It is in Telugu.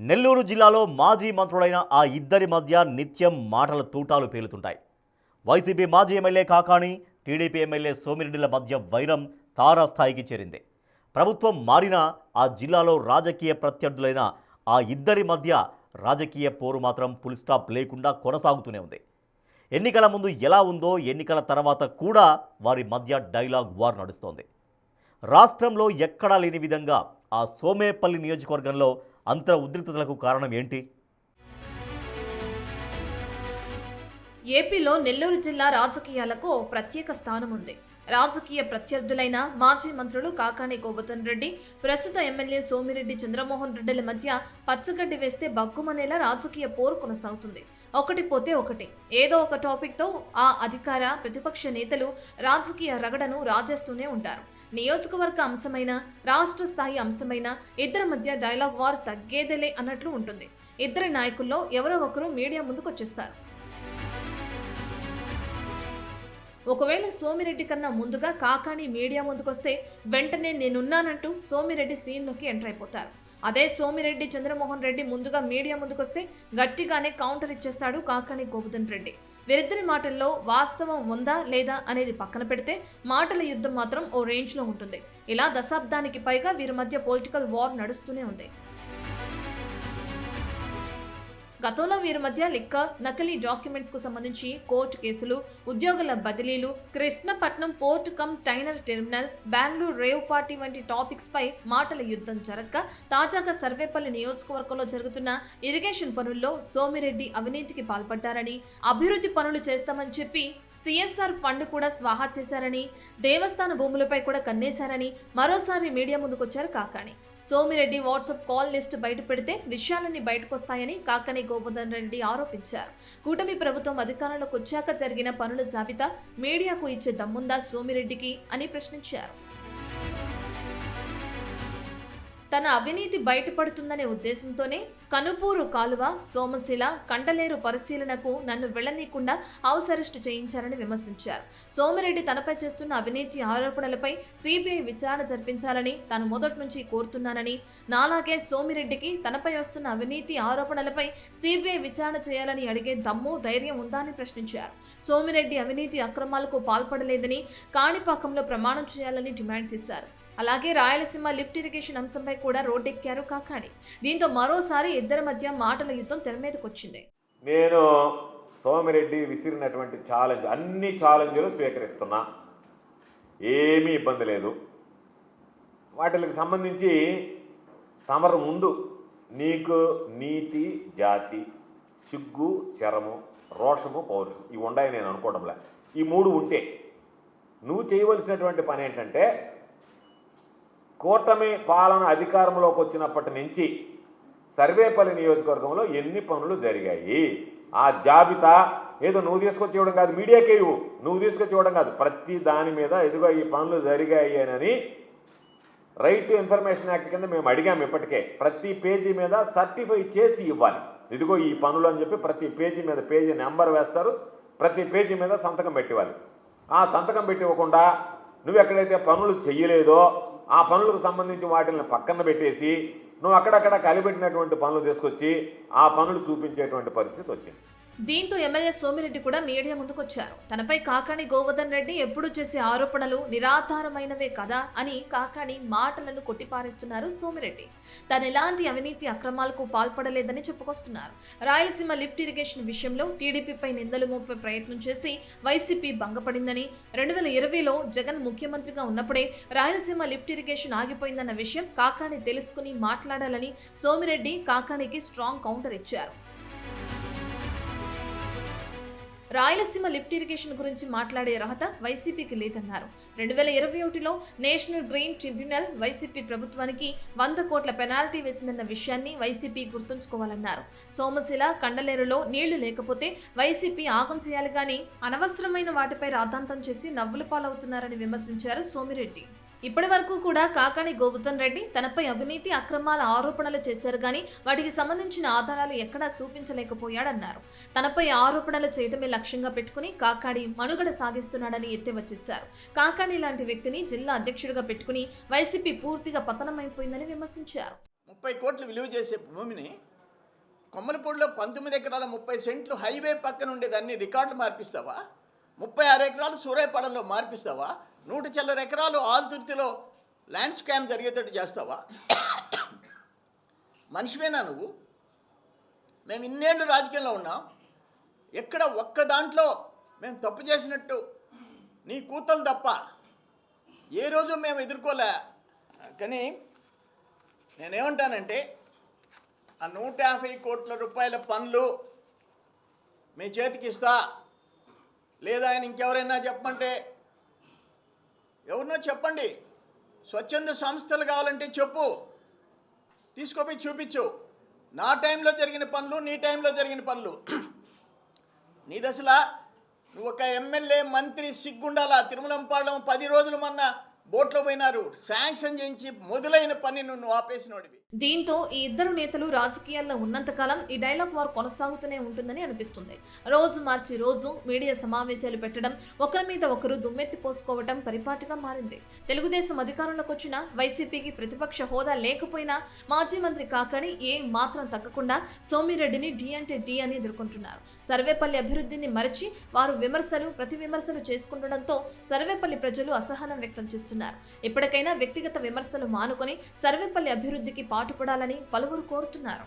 నెల్లూరు జిల్లాలో మాజీ మంత్రులైన ఆ ఇద్దరి మధ్య నిత్యం మాటల తూటాలు పేలుతుంటాయి. వైసీపీ మాజీ ఎమ్మెల్యే కాకాణి, టీడీపీ ఎమ్మెల్యే సోమిరెడ్డిల మధ్య వైరం తారాస్థాయికి చేరింది. ప్రభుత్వం మారినా ఆ జిల్లాలో రాజకీయ ప్రత్యర్థులైన ఆ ఇద్దరి మధ్య రాజకీయ పోరు మాత్రం ఫుల్ స్టాప్ లేకుండా కొనసాగుతూనే ఉంది. ఎన్నికల ముందు ఎలా ఉందో ఎన్నికల తర్వాత కూడా వారి మధ్య డైలాగ్ వార్ నడుస్తోంది. రాష్ట్రంలో ఎక్కడా లేని విధంగా ఆ సోమేపల్లి నియోజకవర్గంలో అంతర ఉద్రిక్తతలకు కారణం ఏంటి? ఏపీలో నెల్లూరు జిల్లా రాజకీయాలకు ఓ ప్రత్యేక స్థానం ఉంది. రాజకీయ ప్రత్యర్థులైన మాజీ మంత్రులు కాకాణి గోవర్ధన్ రెడ్డి, ప్రస్తుత ఎమ్మెల్యే సోమిరెడ్డి చంద్రమోహన్ రెడ్డిల మధ్య పచ్చగడ్డి వేస్తే బగ్గుమనేలా రాజకీయ పోరు కొనసాగుతుంది. ఒకటి పోతే ఒకటి, ఏదో ఒక టాపిక్తో ఆ అధికార ప్రతిపక్ష నేతలు రాజకీయ రగడను రాజేస్తూనే ఉంటారు. నియోజకవర్గ అంశమైన, రాష్ట్ర స్థాయి అంశమైన ఇద్దరి మధ్య డైలాగ్ వార్ తగ్గేదేలే అన్నట్లు ఉంటుంది. ఇద్దరి నాయకుల్లో ఎవరో ఒకరు మీడియా ముందుకొచ్చేస్తారు. ఒకవేళ సోమిరెడ్డి కన్నా ముందుగా కాకాణి మీడియా ముందుకొస్తే వెంటనే నేనున్నానంటూ సోమిరెడ్డి సీన్లోకి ఎంటర్ అయిపోతారు. అదే సోమిరెడ్డి చంద్రమోహన్ రెడ్డి ముందుగా మీడియా ముందుకొస్తే గట్టిగానే కౌంటర్ ఇచ్చేస్తాడు కాకాణి గోవర్ధన్ రెడ్డి. వీరిద్దరి మాటల్లో వాస్తవం ఉందా లేదా అనేది పక్కన పెడితే మాటల యుద్ధం మాత్రం ఓ రేంజ్లో ఉంటుంది. ఇలా దశాబ్దానికి పైగా వీరి మధ్య పొలిటికల్ వార్ నడుస్తూనే ఉంది. గతంలో వీరి మధ్య లిక్కర్, నకిలీ డాక్యుమెంట్స్ కు సంబంధించి కోర్టు కేసులు, ఉద్యోగుల బదిలీలు, Krishnapatnam port container terminal, Bengaluru rave party వంటి టాపిక్స్ పై మాటల యుద్ధం జరగక తాజాగా సర్వేపల్లి నియోజకవర్గంలో జరుగుతున్న ఇరిగేషన్ పనుల్లో సోమిరెడ్డి అవినీతికి పాల్పడ్డారని, అభివృద్ధి పనులు చేస్తామని చెప్పి సిఎస్ఆర్ ఫండ్ కూడా స్వాహా చేశారని, దేవస్థాన భూములపై కూడా కన్నేశారని మరోసారి మీడియా ముందుకొచ్చారు Kakani. Somireddy WhatsApp call list బయట పెడితే విషయాలన్నీ బయటకొస్తాయని కాకాణి గోవర్ధన్ రెడ్డి ఆరోపించారు. కూటమి ప్రభుత్వం అధికారంలోకి వచ్చాక జరిగిన పనుల జాబితా మీడియాకు ఇచ్చే దమ్ముందా సోమిరెడ్డికి అని ప్రశ్నించారు. తన అవినీతి బయటపడుతుందనే ఉద్దేశంతోనే కనుపూరు కాలువ, సోమశిల, కండలేరు పరిశీలనకు నన్ను వెళ్లనీయకుండా హౌస్ అరెస్టు చేయించారని విమర్శించారు. సోమిరెడ్డి తనపై చేస్తున్న అవినీతి ఆరోపణలపై సిబిఐ విచారణ జరిపించాలని తాను మొదటి నుంచి కోరుతున్నానని, నాలాగే సోమిరెడ్డికి తనపై వస్తున్న అవినీతి ఆరోపణలపై సిబిఐ విచారణ చేయాలని అడిగే దమ్ము, ధైర్యం ఉందా అని ప్రశ్నించారు. సోమిరెడ్డి అవినీతి అక్రమాలకు పాల్పడలేదని కాణిపాకంలో ప్రమాణం చేయాలని డిమాండ్ చేశారు. అలాగే రాయలసీమ లిఫ్ట్ ఇరిగేషన్ అంశంపై కూడా రోడ్డెక్కారు కాకాణి. దీంతో మరోసారి ఇద్దరి మధ్య మాటల యుద్ధం తెర మీదకొచ్చింది. నేను సోమిరెడ్డి విసిరినటువంటి ఛాలెంజ్, అన్ని ఛాలెంజ్లు స్వీకరిస్తున్నా, ఏమీ ఇబ్బంది లేదు. వాటికి సంబంధించి తమరు ముందు నీకు నీతి, జాతి, సిగ్గు, శరము, రోషము, పౌరుషం ఇవి ఉండాయి నేను అనుకోవడంలే. ఈ మూడు ఉంటే నువ్వు చేయవలసినటువంటి పని ఏంటంటే, కూటమి పాలన అధికారంలోకి వచ్చినప్పటి నుంచి సర్వేపల్లి నియోజకవర్గంలో ఎన్ని పనులు జరిగాయి ఆ జాబితా ఏదో నువ్వు తీసుకొచ్చి ఇవ్వడం కాదు, మీడియాకే ఇవ్వు, నువ్వు తీసుకొచ్చి ఇవ్వడం కాదు, ప్రతి దాని మీద ఇదిగో ఈ పనులు జరిగాయి అని రైట్ టు ఇన్ఫర్మేషన్ యాక్ట్ కింద మేము అడిగాము. ఇప్పటికే ప్రతి పేజీ మీద సర్టిఫై చేసి ఇవ్వాలి. ఇదిగో ఈ పనులు అని చెప్పి ప్రతి పేజీ మీద పేజీ నెంబర్ వేస్తారు, ప్రతి పేజీ మీద సంతకం పెట్టివ్వాలి. ఆ సంతకం పెట్టి ఇవ్వకుండా నువ్వు ఎక్కడైతే పనులు చెయ్యలేదో ఆ పనులకు సంబంధించి వాటిని పక్కన పెట్టేసి నువ్వు అక్కడక్కడ కలిపెట్టినటువంటి పనులు తీసుకొచ్చి ఆ పనులు చూపించేటువంటి పరిస్థితి వచ్చింది. దీంతో ఎమ్మెల్యే సోమిరెడ్డి కూడా మీడియా ముందుకొచ్చారు. తనపై కాకాణి గోవర్ధన్ రెడ్డి ఎప్పుడు చేసే ఆరోపణలు నిరాధారమైనవే కదా అని కాకాణి మాటలను కొట్టిపారేస్తున్నారు సోమిరెడ్డి. తను ఎలాంటి అవినీతి అక్రమాలకు పాల్పడలేదని చెప్పుకొస్తున్నారు. రాయలసీమ లిఫ్ట్ ఇరిగేషన్ విషయంలో టీడీపీపై నిందలు మోపే ప్రయత్నం చేసి వైసీపీ భంగపడిందని, 2020లో జగన్ ముఖ్యమంత్రిగా ఉన్నప్పుడే రాయలసీమ లిఫ్ట్ ఇరిగేషన్ ఆగిపోయిందన్న విషయం కాకాణి తెలుసుకుని మాట్లాడాలని సోమిరెడ్డి కాకాణికి స్ట్రాంగ్ కౌంటర్ ఇచ్చారు. రాయలసీమ లిఫ్ట్ ఇరిగేషన్ గురించి మాట్లాడే అర్హత వైసీపీకి లేదన్నారు. 2021లో నేషనల్ గ్రీన్ ట్రిబ్యునల్ వైసీపీ ప్రభుత్వానికి 100 కోట్ల పెనాల్టీ వేసిందన్న విషయాన్ని వైసీపీ గుర్తుంచుకోవాలన్నారు. సోమశిల, కండలేరులో నీళ్లు లేకపోతే వైసీపీ ఆగం చేయాలి కానీ అనవసరమైన వాటిపై రాద్ధాంతం చేసి నవ్వుల పాలవుతున్నారని విమర్శించారు సోమిరెడ్డి. ఇప్పటి వరకు కూడా కాకాణి గోవర్ధన్ రెడ్డి తనపై అవినీతి అక్రమాల ఆరోపణలు చేశారు కానీ వాటికి సంబంధించిన ఆధారాలు ఎక్కడా చూపించలేకపోయాడన్నారు. తనపై ఆరోపణలు చేయటమే లక్ష్యంగా పెట్టుకుని కాకాణి మనుగడ సాగిస్తున్నాడని ఎత్తివచ్చేశారు. కాకాణి లాంటి వ్యక్తిని జిల్లా అధ్యక్షుడిగా పెట్టుకుని వైసీపీ పూర్తిగా పతనమైపోయిందని విమర్శించారు. 30 కోట్లు విలువ చేసే భూమిని కొమ్మలపూడిలో 19 ఎకరాల 30 సెంట్లు హైవే పక్కన ఉండేదాన్ని రికార్డులు మార్పిస్తావా? 36 ఎకరాలు సూరాయపాలెంలో మార్పిస్తావా? 100 చిల్లర ఎకరాలు ఆల్తుర్తిలో ల్యాండ్ స్కామ్ జరిగేటట్టు చేస్తావా? మనిషివేనా నువ్వు? మేము ఇన్నేళ్ళు రాజకీయంలో ఉన్నాం, ఎక్కడ ఒక్క దాంట్లో మేము తప్పు చేసినట్టు నీ కూతలు తప్ప ఏ రోజు మేము ఎదుర్కోలే. కానీ నేనేమంటానంటే ఆ 150 కోట్ల రూపాయల పనులు మీ చేతికి ఇస్తా, లేదా ఆయన ఇంకెవరైనా చెప్పమంటే ఎవరినో చెప్పండి, స్వచ్ఛంద సంస్థలు కావాలంటే చెప్పు, తీసుకుపోయి చూపించు. నా టైంలో జరిగిన పనులు, నీ టైంలో జరిగిన పనులు. నీ దశలా నువ్వు ఒక ఎమ్మెల్యే మంత్రి సిగ్గుండాలా? తిరుమలంపాలెం 10 రోజులు మొన్న బోట్లో పోయినారు, శాంక్షన్ చేయించి మొదలైన పని నువ్వు ఆపేసినోడివి. దీంతో ఈ ఇద్దరు నేతలు రాజకీయాల్లో ఉన్నంతకాలం ఈ డైలాగ్ వార్ కొనసాగుతూనే ఉంటుందని అనిపిస్తుంది. రోజు మార్చి రోజు మీడియా సమావేశాలు పెట్టడం, ఒకరి మీద ఒకరు దుమ్మెత్తి పోసుకోవడం పరిపాటిగా మారింది. తెలుగుదేశం అధికారంలోకి వచ్చిన వైసీపీకి ప్రతిపక్ష హోదా లేకపోయినా మాజీ మంత్రి కాకాణి ఏ మాత్రం తగ్గకుండా సోమిరెడ్డిని డి అంటే డి అని ఎదుర్కొంటున్నారు. సర్వేపల్లి అభివృద్ధిని మరచి వారు విమర్శలు ప్రతి విమర్శలు చేసుకుండడంతో సర్వేపల్లి ప్రజలు అసహనం వ్యక్తం చేస్తున్నారు. ఇప్పటికైనా వ్యక్తిగత విమర్శలు మానుకొని సర్వేపల్లి అభివృద్ధికి పాటుపడాలని పలువురు కోరుతున్నారు.